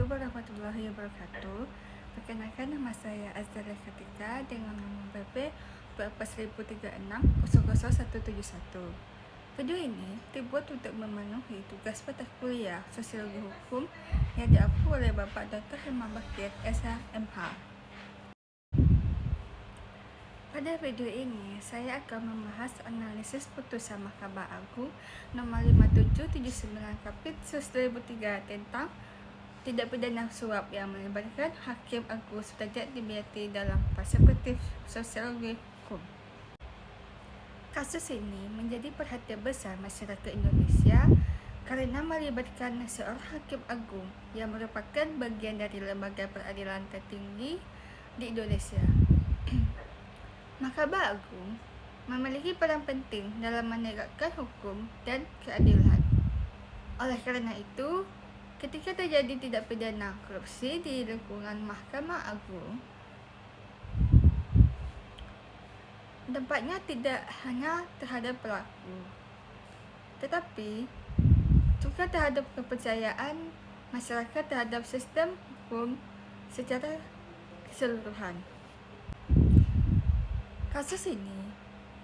Assalamualaikum warahmatullahi wabarakatuh. Perkenalkan, nama saya Azhara Katika dengan nomor PP 1036000171. Video ini dibuat untuk memenuhi tugas mata kuliah Sosiologi Hukum yang diampu oleh Bapak Dr. Herman Bakir, SH.MH. Pada video ini, saya akan membahas analisis putusan Mahkamah Agung nomor 5779 Kapitsus 2003 tentang tindak pidana suap yang melibatkan Hakim Agung Sudrajat Dimyati dalam perspektif sosiologi hukum. Kasus ini menjadi perhatian besar masyarakat Indonesia karena melibatkan seorang Hakim Agung yang merupakan bagian dari lembaga peradilan tertinggi di Indonesia. Mahkamah Agung memiliki peran penting dalam menegakkan hukum dan keadilan. Oleh karena itu, ketika terjadi tindak pidana korupsi di lingkungan Mahkamah Agung, dampaknya tidak hanya terhadap pelaku, tetapi juga terhadap kepercayaan masyarakat terhadap sistem hukum secara keseluruhan. Kasus ini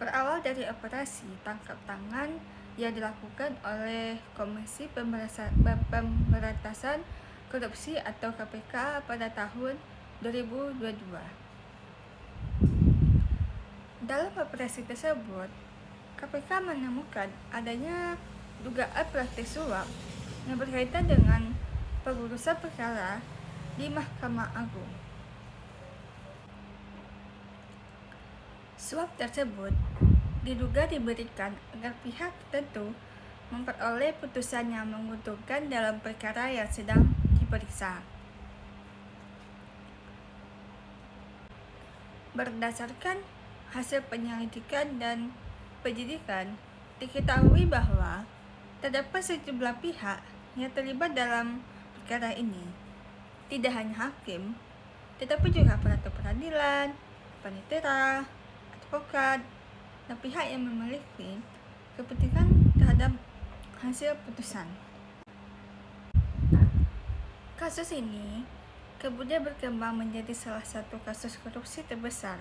berawal dari operasi tangkap tangan yang dilakukan oleh Komisi Pemberantasan Korupsi atau KPK pada tahun 2022. Dalam operasi tersebut, KPK menemukan adanya dugaan praktik suap yang berkaitan dengan pengurusan perkara di Mahkamah Agung. Suap tersebut diduga diberikan agar pihak tertentu memperoleh putusan yang menguntungkan dalam perkara yang sedang diperiksa. Berdasarkan hasil penyelidikan dan penyidikan, diketahui bahwa terdapat sejumlah pihak yang terlibat dalam perkara ini. Tidak hanya hakim, tetapi juga pengatur peradilan, panitera, advokat, dan pihak yang memiliki kepentingan terhadap hasil putusan. Kasus ini kemudian berkembang menjadi salah satu kasus korupsi terbesar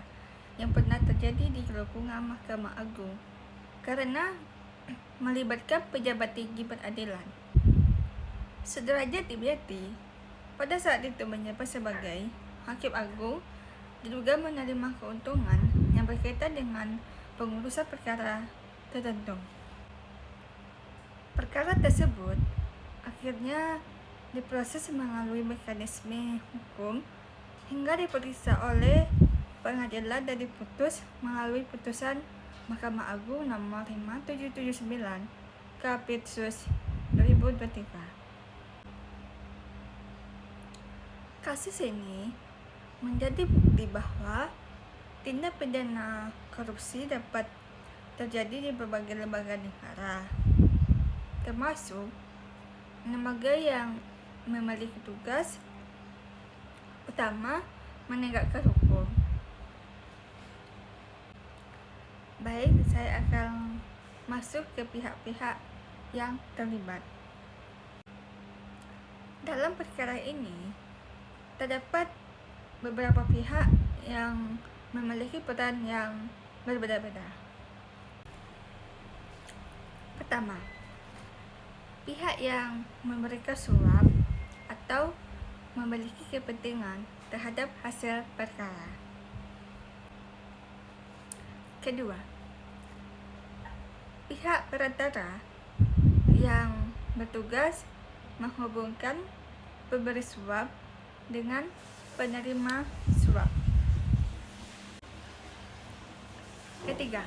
yang pernah terjadi di lingkungan Mahkamah Agung karena melibatkan pejabat tinggi peradilan. Sudrajat Dimyati pada saat itu menjabat sebagai Hakim Agung diduga menerima keuntungan yang berkaitan dengan pengurusan perkara tertentu. Perkara tersebut akhirnya diproses melalui mekanisme hukum hingga diperiksa oleh pengadilan dan diputus melalui putusan Mahkamah Agung nomor 5779 Kapitsus 2023. Kasus ini menjadi bukti bahwa tindak pidana korupsi dapat terjadi di berbagai lembaga negara, termasuk lembaga yang memiliki tugas utama menegakkan hukum. Baik, saya akan masuk ke pihak-pihak yang terlibat. Dalam perkara ini, terdapat beberapa pihak yang memiliki peran yang berbeda-beda. Pertama, pihak yang memberikan suap atau memiliki kepentingan terhadap hasil perkara. Kedua, pihak perantara yang bertugas menghubungkan pemberi suap dengan penerima suap. Ketiga,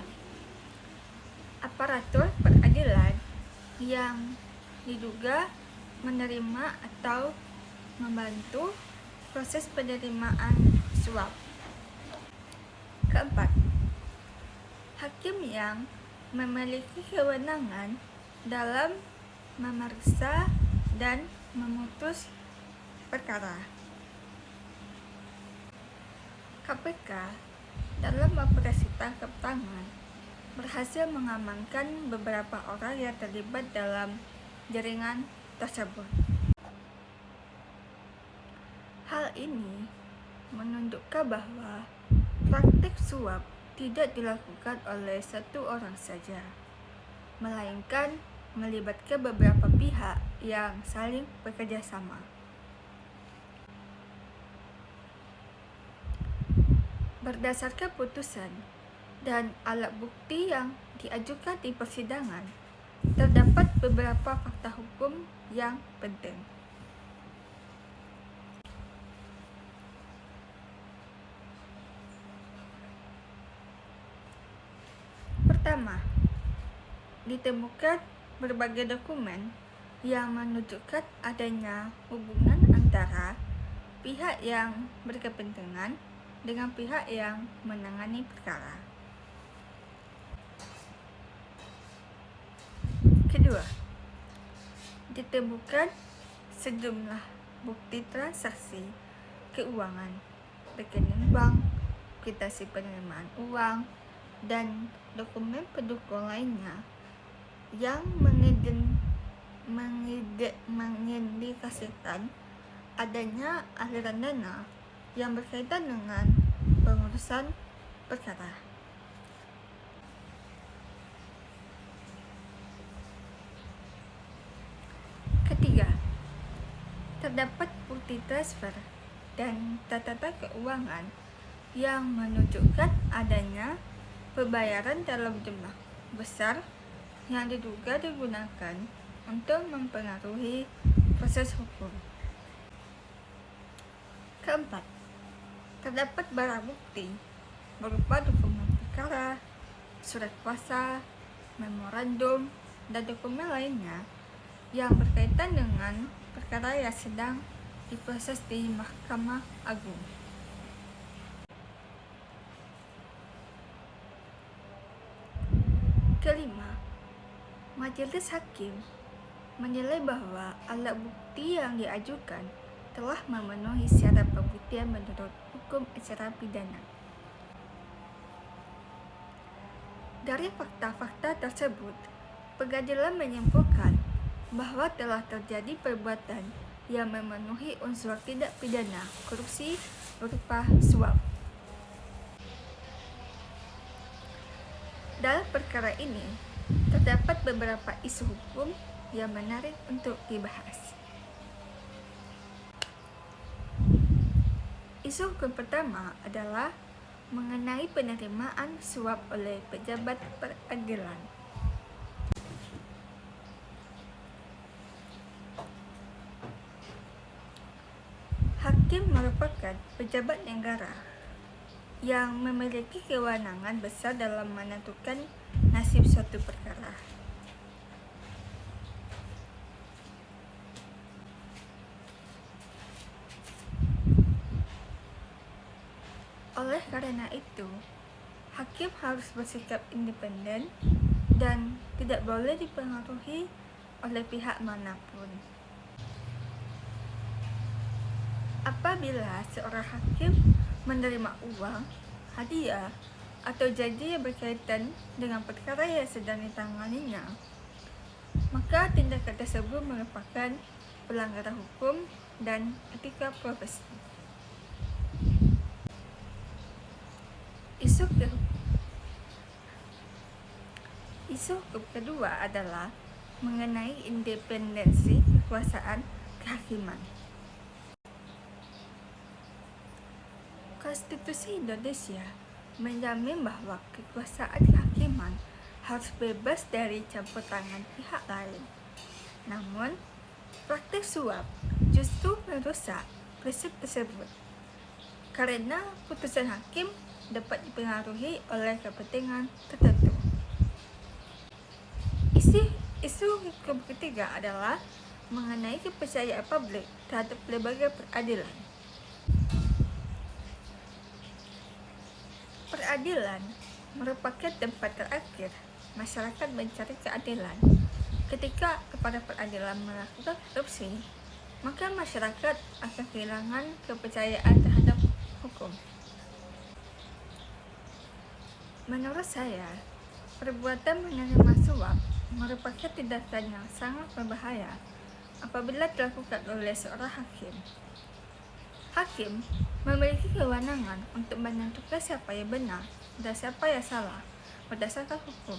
aparatur peradilan yang diduga menerima atau membantu proses penerimaan suap. Keempat, hakim yang memiliki kewenangan dalam memeriksa dan memutus perkara. KPK dalam operasi tangkap tangan berhasil mengamankan beberapa orang yang terlibat dalam jaringan tersebut. Hal ini menunjukkan bahwa praktik suap tidak dilakukan oleh satu orang saja, melainkan melibatkan beberapa pihak yang saling bekerja sama. Berdasarkan putusan dan alat bukti yang diajukan di persidangan, terdapat beberapa fakta hukum yang penting. Pertama, ditemukan berbagai dokumen yang menunjukkan adanya hubungan antara pihak yang berkepentingan dengan pihak yang menangani perkara. Kedua, ditemukan sejumlah bukti transaksi keuangan, rekening bank, kwitansi penerimaan uang, dan dokumen pendukung lainnya yang mengindikasikan adanya aliran dana yang berkaitan dengan pengurusan perkara. Ketiga, terdapat bukti transfer dan catatan keuangan yang menunjukkan adanya pembayaran dalam jumlah besar yang diduga digunakan untuk mempengaruhi proses hukum. Keempat, terdapat barang bukti berupa dokumen perkara, surat kuasa, memorandum, dan dokumen lainnya yang berkaitan dengan perkara yang sedang diproses di Mahkamah Agung. Kelima, majelis hakim menilai bahwa alat bukti yang diajukan telah memenuhi syarat pembuktian menurut hukum acara pidana. Dari fakta-fakta tersebut, pengadilan menyimpulkan bahwa telah terjadi perbuatan yang memenuhi unsur tindak pidana korupsi berupa suap. Dalam perkara ini, terdapat beberapa isu hukum yang menarik untuk dibahas. Isu hukum pertama adalah mengenai penerimaan suap oleh pejabat peradilan. Hakim merupakan pejabat negara yang memiliki kewenangan besar dalam menentukan nasib suatu perkara. Oleh karena itu, hakim harus bersikap independen dan tidak boleh dipengaruhi oleh pihak manapun. Apabila seorang hakim menerima uang, hadiah, atau janji yang berkaitan dengan perkara yang sedang ditanganinya, maka tindakan tersebut merupakan pelanggaran hukum dan etika profesi. Isu hukum kedua adalah mengenai independensi kekuasaan kehakiman. Konstitusi Indonesia menjamin bahwa kekuasaan kehakiman harus bebas dari campur tangan pihak lain. Namun, praktik suap justru merusak prinsip tersebut, karena putusan hakim dapat dipengaruhi oleh kepentingan tertentu. Isu hukum ketiga adalah mengenai kepercayaan publik terhadap lembaga peradilan. Peradilan merupakan tempat terakhir masyarakat mencari keadilan. Ketika kepada peradilan melakukan korupsi, maka masyarakat akan kehilangan kepercayaan terhadap hukum. Menurut saya, perbuatan menerima suap merupakan tindakan yang sangat berbahaya apabila dilakukan oleh seorang hakim. Hakim memiliki kewenangan untuk menentukan siapa yang benar dan siapa yang salah berdasarkan hukum.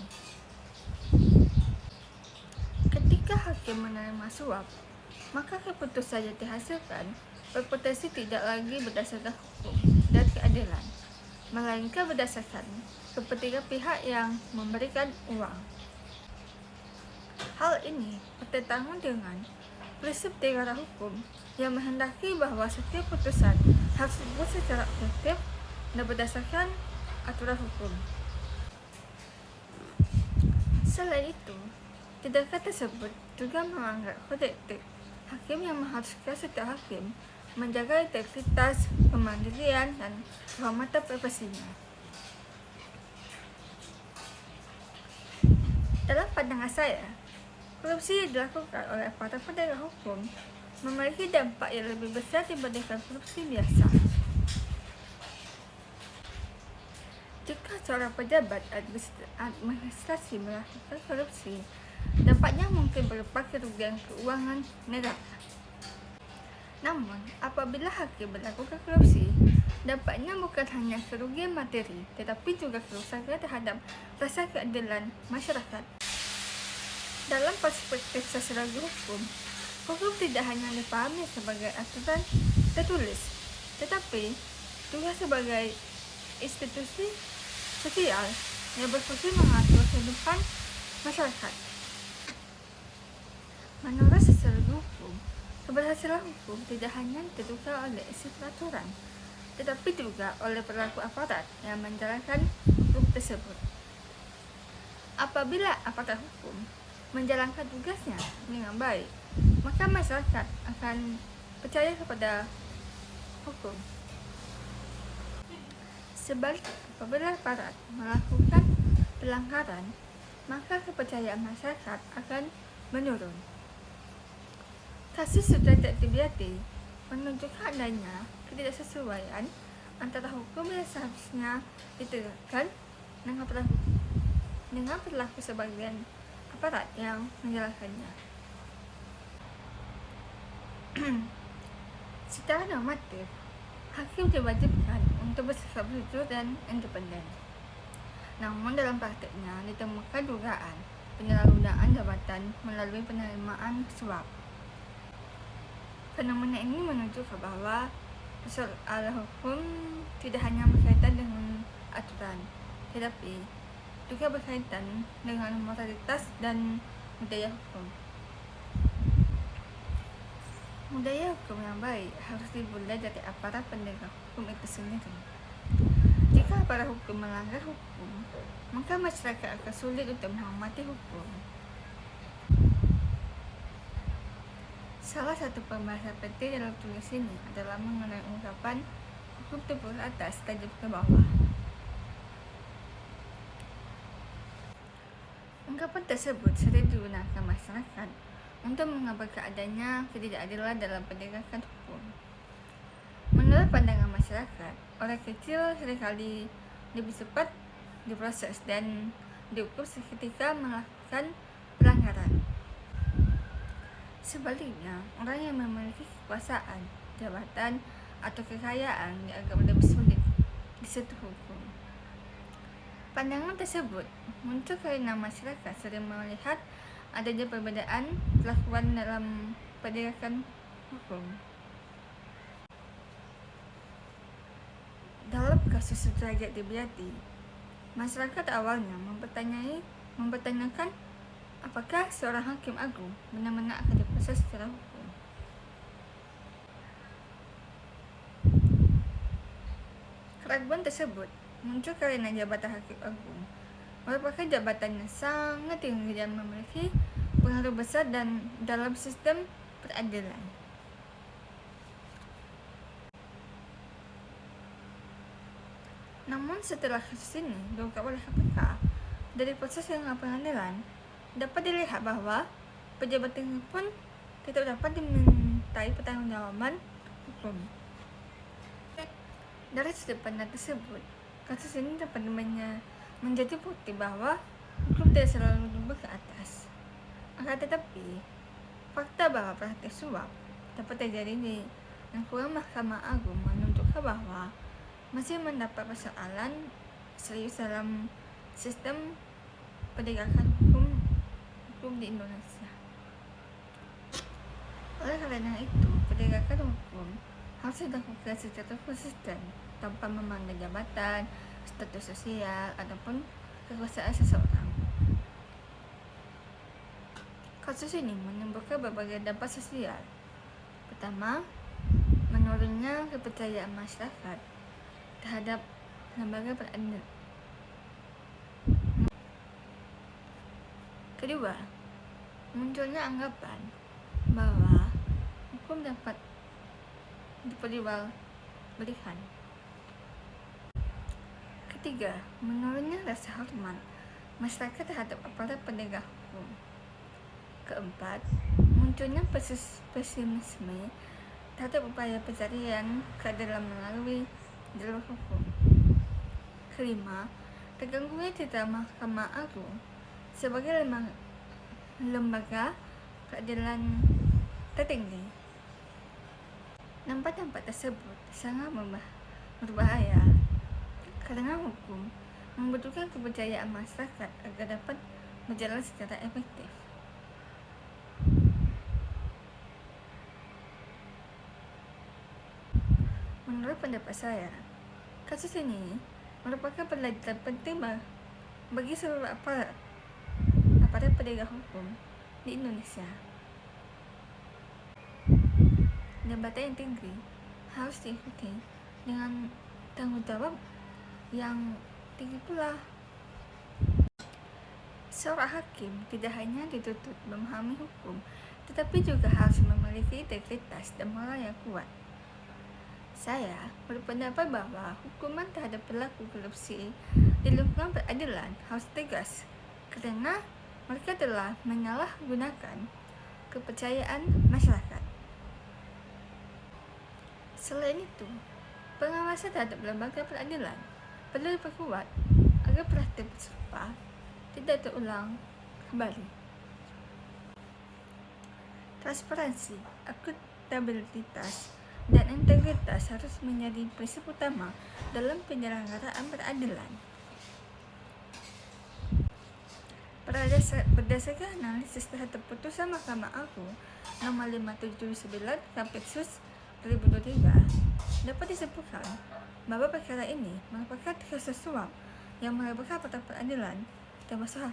Ketika hakim menerima suap, maka keputusan yang dihasilkan berpotensi tidak lagi berdasarkan hukum dan keadilan, melainkan berdasarkan kepentingan pihak yang memberikan uang. Hal ini bertentangan dengan prinsip negara hukum yang menghendaki bahwa setiap putusan harus dibuat secara objektif dan berdasarkan aturan hukum. Selain itu, tindakan tersebut juga melanggar kode etik hakim yang mengharuskan setiap hakim menjaga integritas, kemandirian, dan kehormatan privasinya. Dalam pandangan saya, korupsi yang dilakukan oleh aparat penegak hukum memiliki dampak yang lebih besar dibandingkan korupsi biasa. Jika seorang pejabat administrasi melakukan korupsi, dampaknya mungkin berupa kerugian keuangan negara. Namun, apabila hakim melakukan korupsi, dampaknya bukan hanya kerugian materi, tetapi juga kerusakan terhadap rasa keadilan masyarakat. Dalam perspektif sosiologi hukum tidak hanya dipahami sebagai aturan tertulis, tetapi juga sebagai institusi sosial yang berfungsi mengatur kehidupan masyarakat. Menurut sosiologi hukum, keberhasilan hukum tidak hanya ditentukan oleh isi peraturan, tetapi juga oleh perilaku aparat yang menjalankan hukum tersebut. Apabila aparat hukum menjalankan tugasnya dengan baik, maka masyarakat akan percaya kepada hukum. Sebaliknya, apabila aparat melakukan pelanggaran, maka kepercayaan masyarakat akan menurun. Kasus Sudrajat Dimyati menunjukkan adanya ketidaksesuaian antara hukum yang seharusnya ditegakkan dengan perilaku sebagian aparat yang menjalankannya. Secara normatif, hakim diwajibkan untuk bersikap jujur dan independen. Namun dalam prakteknya ditemukan dugaan penyalahgunaan jabatan melalui penerimaan suap. Fenomena ini menunjukkan bahwa persoalan hukum tidak hanya berkaitan dengan aturan, tetapi juga berkaitan dengan moralitas dan budaya hukum. Budaya hukum yang baik harus dimulai dari aparat penegak hukum itu sendiri. Jika aparat hukum melanggar hukum, maka masyarakat akan sulit untuk menghormati hukum. Salah satu pembahasan penting dalam tulis ini adalah mengenai ungkapan hukum tumpul ke atas, tajam ke bawah. Ungkapan tersebut sering digunakan masyarakat untuk mengabarkan adanya ketidakadilan dalam penegakan hukum. Menurut pandangan masyarakat, orang kecil seringkali lebih cepat diproses dan dihukum seketika melakukan pelanggaran. Sebaliknya, orang yang memiliki kekuasaan, jabatan, atau kekayaan dianggap lebih sulit disentuh hukum. Pandangan tersebut muncul karena masyarakat sering melihat adanya perbedaan perlakuan dalam penegakan hukum. Dalam kasus Sudrajat Dimyati, masyarakat awalnya mempertanyakan apakah seorang hakim agung benar-benar akan diproses secara hukum. Keraguan tersebut muncul karena jabatan hakim agung merupakan jabatan yang sangat tinggi dan memiliki pengaruh besar dan dalam sistem peradilan. Namun setelah kasus ini diungkap oleh KPK, dari proses dengan pengadilan dapat dilihat bahwa pejabat tinggi pun tidak dapat dimintai pertanggungjawaban hukum. Dari sudut pandang tersebut, kasus ini dapat menjadi bukti bahwa hukum tidak selalu tumbuh ke atas. Akan tetapi, fakta bahwa praktik suap dapat terjadi di yang kurang Mahkamah Agung menuntut bahwa masih mendapat persoalan serius dalam sistem penegakan hukum di Indonesia. Oleh karena itu, penegakan hukum harus dilakukan secara konsisten tanpa memandang jabatan, status sosial, ataupun kekuasaan seseorang. Kasus ini menimbulkan berbagai dampak sosial. Pertama, menurunnya kepercayaan masyarakat terhadap lembaga peradilan. Kedua, munculnya anggapan bahwa hukum dapat diperjualbelikan. Ketiga, menurunnya rasa hormat masyarakat terhadap aparat penegak hukum. Keempat, munculnya pesimisme terhadap upaya pencarian keadilan melalui jalur hukum. Kelima, terganggunya citra Mahkamah Agung sebagai lembaga keadilan tertinggi. Dampak-dampak tersebut sangat berbahaya karena hukum membutuhkan kepercayaan masyarakat agar dapat berjalan secara efektif. Menurut pendapat saya, kasus ini merupakan pelajaran penting bagi seluruh aparat penegak hukum di Indonesia. Jabatan yang tinggi harus diikuti dengan tanggung jawab yang tinggi pula. Seorang hakim tidak hanya dituntut memahami hukum, tetapi juga harus memiliki integritas dan moral yang kuat. Saya berpendapat bahwa hukuman terhadap pelaku korupsi di lingkungan peradilan harus tegas karena mereka telah menyalahgunakan kepercayaan masyarakat. Selain itu, pengawasan terhadap lembaga peradilan perlu diperkuat agar praktik serupa tidak terulang kembali. Transparansi, akuntabilitas, dan integritas harus menjadi prinsip utama dalam penyelenggaraan peradilan. Berdasarkan analisis terhadap putusan Mahkamah Agung nomor 579 Kapitsus 2023, dapat disebutkan bahwa perkara ini merupakan kasus suap yang melibatkan aparat peradilan termasuk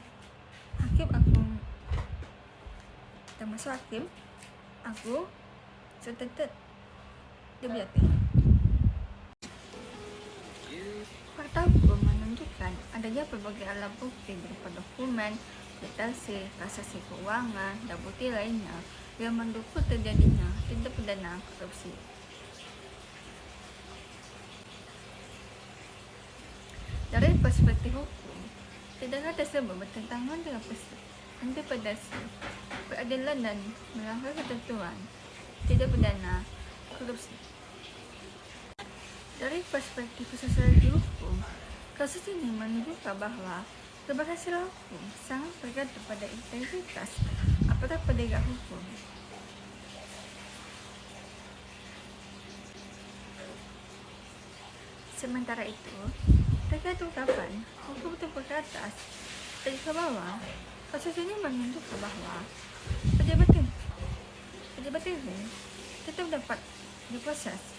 hakim agung Sutetet Dibiati. Fakta hukum menunjukkan adanya berbagai alat bukti berupa dokumen, detailsi, transaksi keuangan, dan bukti lainnya yang mendukung terjadinya tindak pidana korupsi. Dari perspektif hukum, tindakan tersebut bertentangan dengan prinsip anti-predasi peradilan dan melanggar ketentuan tindak pidana korupsi. Dari perspektif sosiologi hukum, kasus ini menunjukkan bahwa keberhasilan hukum sangat tergantung pada integritas aparat penegak hukum. Sementara itu, terkait ungkapan hukum tepuk ke atas dan ke bawah, kasus ini menunjukkan bahwa pejabat tinggi tetap dapat diproses.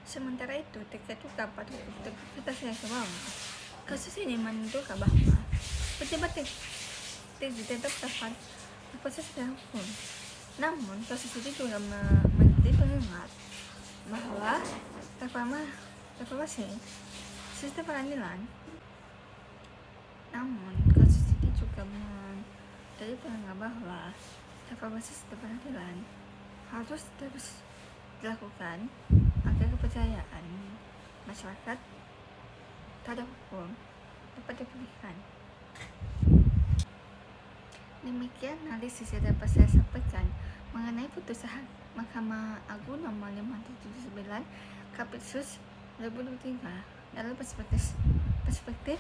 Sementara itu, terkait ungkapan hukum tepuk ke atas dan ke bawah, kasus ini menunjukkan bahwa pejabat tinggi tetap dapat diproses secara hukum. Namun, kasus ini juga menjadi pengingat bahwa reformasi sistem peradilan. Namun, kasus ini juga menjadi pengingat bahwa reformasi sistem peradilan harus terus dilakukan agar kepercayaan masyarakat terhadap hukum dapat dipulihkan. Demikian analisis yang dapat saya sampaikan mengenai putusan Mahkamah Agung nomor 579 Kapitsus 2023 dalam perspektif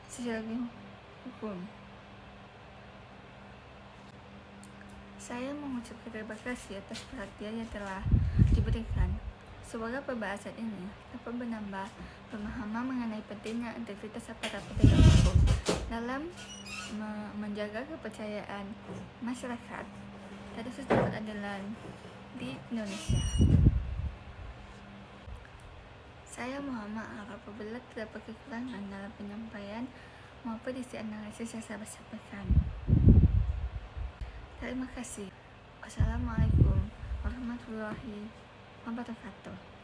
sosiologi hukum. Saya mengucapkan terima kasih atas perhatian yang telah diberikan. Semoga pembahasan ini dapat menambah pemahaman mengenai pentingnya integritas aparat penegak hukum dalam menjaga kepercayaan masyarakat terhadap sistem peradilan di Indonesia. Saya mohon maaf apabila terdapat kekurangan dalam penyampaian maupun isi analisis yang saya sampaikan. Terima kasih. Wassalamualaikum warahmatullahi wabarakatuh.